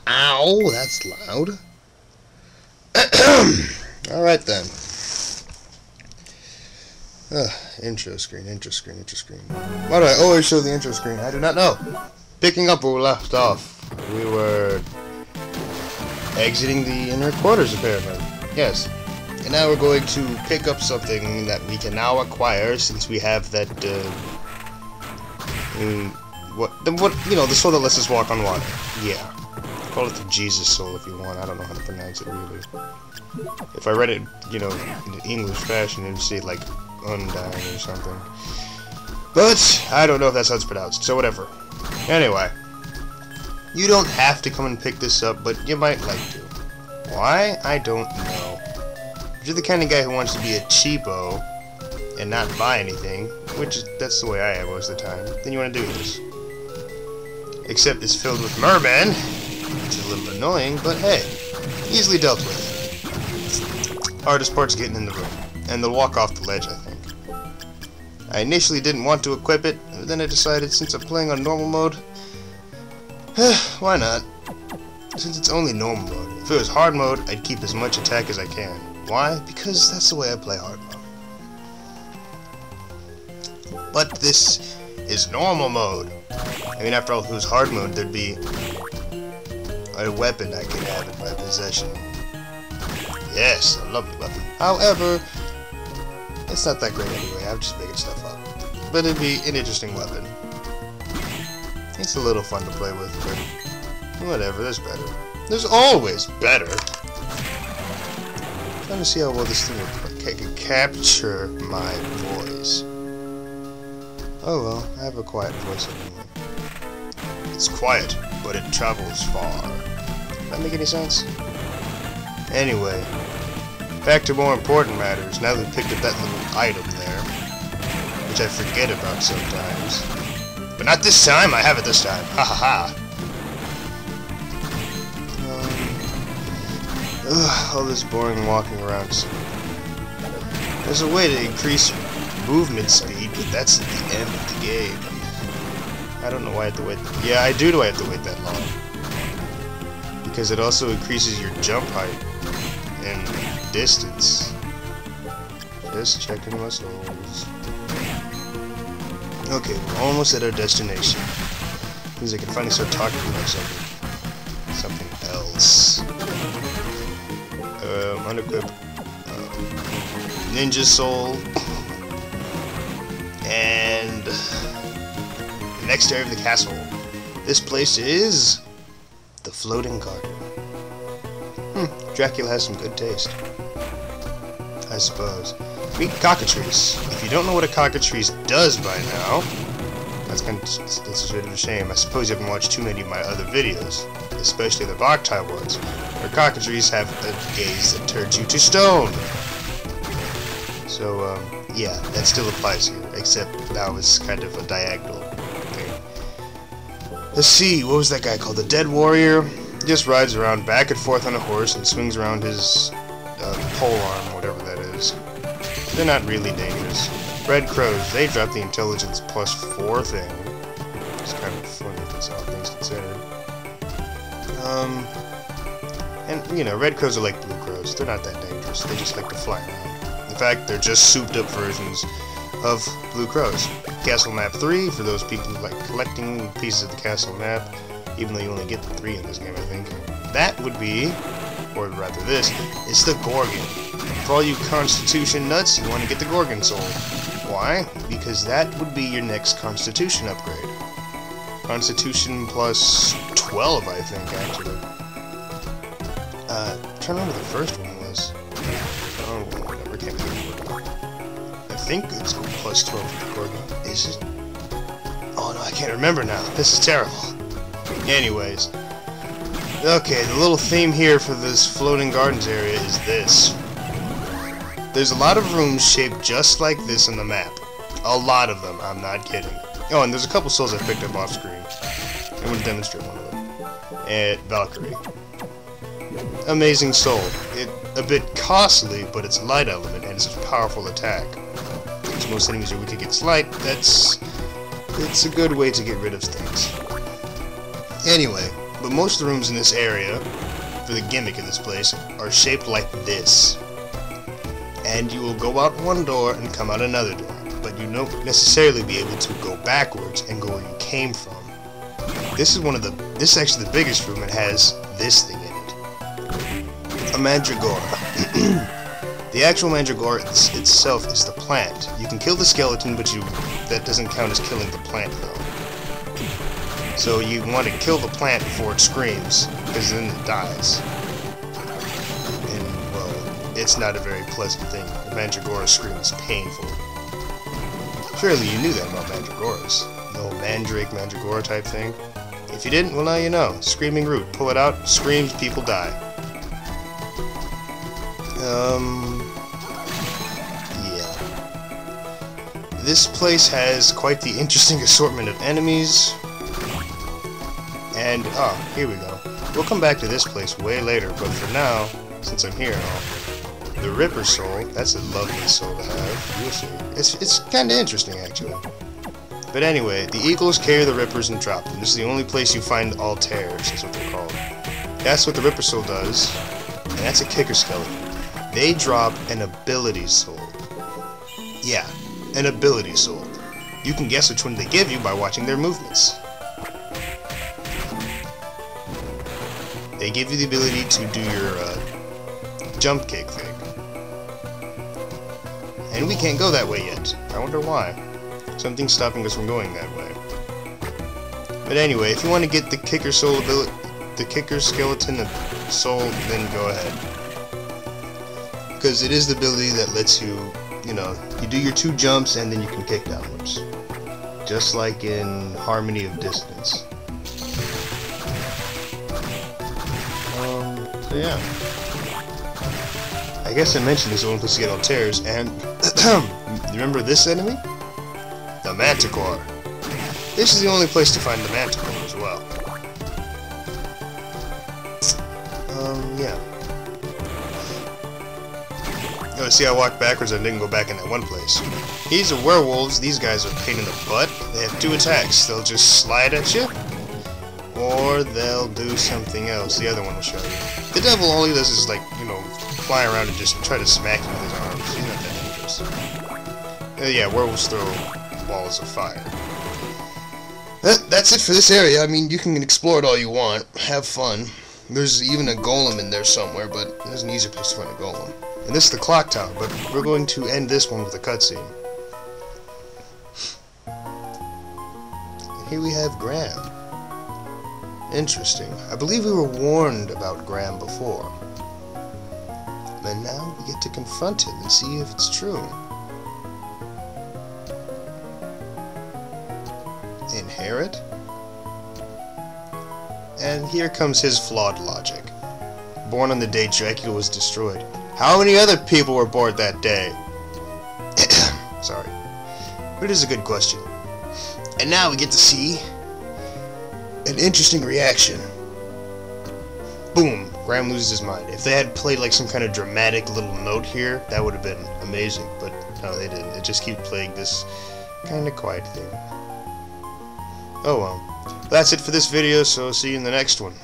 Ow, that's loud. Alright then. Intro screen. Why do I always show the intro screen? I do not know. Picking up where we left off. We were exiting the inner quarters, apparently. Yes. And now we're going to pick up something that we can now acquire since we have that, the soul that lets us walk on water. Yeah. Call it the Jesus soul if you want. I don't know how to pronounce it really. If I read it, in an English fashion, it'd say like undying or something. But I don't know if that's how it's pronounced, so whatever. Anyway, you don't have to come and pick this up, but you might like to. Why? I don't know. If you're the kind of guy who wants to be a cheapo and not buy anything, that's the way I am most of the time, then you want to do this. Except it's filled with mermen, which is a little annoying, but hey, easily dealt with. Hardest part's getting in the room, and they'll walk off the ledge, I think. I initially didn't want to equip it, but then I decided since I'm playing on normal mode, why not? Since it's only normal mode. If it was hard mode, I'd keep as much attack as I can. Why? Because that's the way I play hard mode. But this is normal mode. I mean, after all, if it was hard mode, there'd be a weapon I could have in my possession. Yes, a lovely weapon. However, it's not that great anyway. I'm just making stuff up. But it'd be an interesting weapon. It's a little fun to play with, but whatever, there's better. There's always better. I'm trying to see how well this thing can capture my voice. Oh well, I have a quiet voice anyway. It's quiet, but it travels far. Does that make any sense? Anyway, back to more important matters. Now that we picked up that little item there, which I forget about sometimes. But not this time, I have it this time. Ha ha ha. All this boring walking around. There's a way to increase movement speed, but that's at the end of the game. I don't know why I have to wait. Yeah, I do have to wait that long. Because it also increases your jump height and distance. Just checking my souls. Okay, we're almost at our destination. Means I can finally start talking about something else. Unequip. Ninja Soul. And the next area of the castle. This place is the Floating Garden. Dracula has some good taste, I suppose. Meet cockatrice. If you don't know what a cockatrice does by now, that's a bit of a shame. I suppose you haven't watched too many of my other videos, especially the Boktai ones, where cockatrices have a gaze that turns you to stone. So, yeah, that still applies here, except now it's kind of a diagonal thing. Let's see, what was that guy called? The Dead Warrior? He just rides around back and forth on a horse and swings around his pole arm, whatever that is. They're not really dangerous. Red crows, they drop the intelligence +4 thing. It's kind of funny if it's all things considered. And, red crows are like blue crows. They're not that dangerous. They just like to fly around. In fact, they're just souped-up versions of blue crows. Castle Map 3, for those people who like collecting pieces of the castle map, even though you only get 3 in this game, I think. That would be, or rather this, is the Gorgon. For all you Constitution nuts, you want to get the Gorgon Soul. Why? Because that would be your next Constitution upgrade. Constitution plus 12, I think, actually. I'm trying to remember the first one was. Oh, whatever, can't remember. I think it's plus 12 for the Gorgon. Is it? Oh no, I can't remember now. This is terrible. Anyways. Okay, the little theme here for this Floating Gardens area is this. There's a lot of rooms shaped just like this on the map. A lot of them, I'm not kidding. Oh, and there's a couple souls I picked up off screen. I'm going to demonstrate one of them. And Valkyrie. Amazing soul. A bit costly, but it's light element and it's a powerful attack. Since most enemies are weak against light, it's a good way to get rid of things. Anyway, But most of the rooms in this area, for the gimmick of this place, are shaped like this. And you will go out one door and come out another door. But you won't necessarily be able to go backwards and go where you came from. This is actually the biggest room. It has this thing in it. A mandragora. The actual mandragora itself is the plant. You can kill the skeleton, but that doesn't count as killing the plant, though. So you want to kill the plant before it screams, because then it dies. And, well, it's not a very pleasant thing. The mandragora scream is painful. Surely you knew that about mandragoras. The whole mandrake, mandragora type thing. If you didn't, well now you know. Screaming root. Pull it out, screams, people die. Yeah. This place has quite the interesting assortment of enemies. And, oh, here we go. We'll come back to this place way later, but for now, since I'm here and all, the Ripper Soul, that's a lovely soul to have. You'll see. It's kind of interesting, actually. But anyway, the Eagles carry the Rippers and drop them. This is the only place you find Altairs, is what they're called. That's what the Ripper Soul does, and that's a kicker skeleton. They drop an ability soul. Yeah, an ability soul. You can guess which one they give you by watching their movements. They give you the ability to do your jump kick thing. And we can't go that way yet. I wonder why. Something's stopping us from going that way. But anyway, if you want to get the kicker soul ability, the kicker skeleton soul, then go ahead. Because it is the ability that lets you, you know, you do your 2 jumps and then you can kick downwards. Just like in Harmony of Distance. So yeah. I guess I mentioned this one place to get Altairs, and remember this enemy? The Manticore. This is the only place to find the Manticore as well. Yeah. Oh, see, I walked backwards and didn't go back in that one place. These are werewolves. These guys are a pain in the butt. They have 2 attacks. They'll just slide at you, or they'll do something else. The other one will show you. The devil, all he does is, like, you know, fly around and just try to smack you with his arms. He's not that dangerous. Yeah, werewolves throw balls of fire. That's it for this area. I mean, you can explore it all you want. Have fun. There's even a golem in there somewhere, but there's an easier place to find a golem. And this is the clock tower, but we're going to end this one with a cutscene. Here we have Graham. Interesting. I believe we were warned about Graham before. And now we get to confront him and see if it's true. Inherit? And here comes his flawed logic. Born on the day Dracula was destroyed. How many other people were born that day? Sorry. But it is a good question. And now we get to see an interesting reaction. Boom! Graham loses his mind. If they had played like some kind of dramatic little note here, that would have been amazing. But no, they didn't. It just keeps playing this kind of quiet thing. Oh well. That's it for this video, so see you in the next one.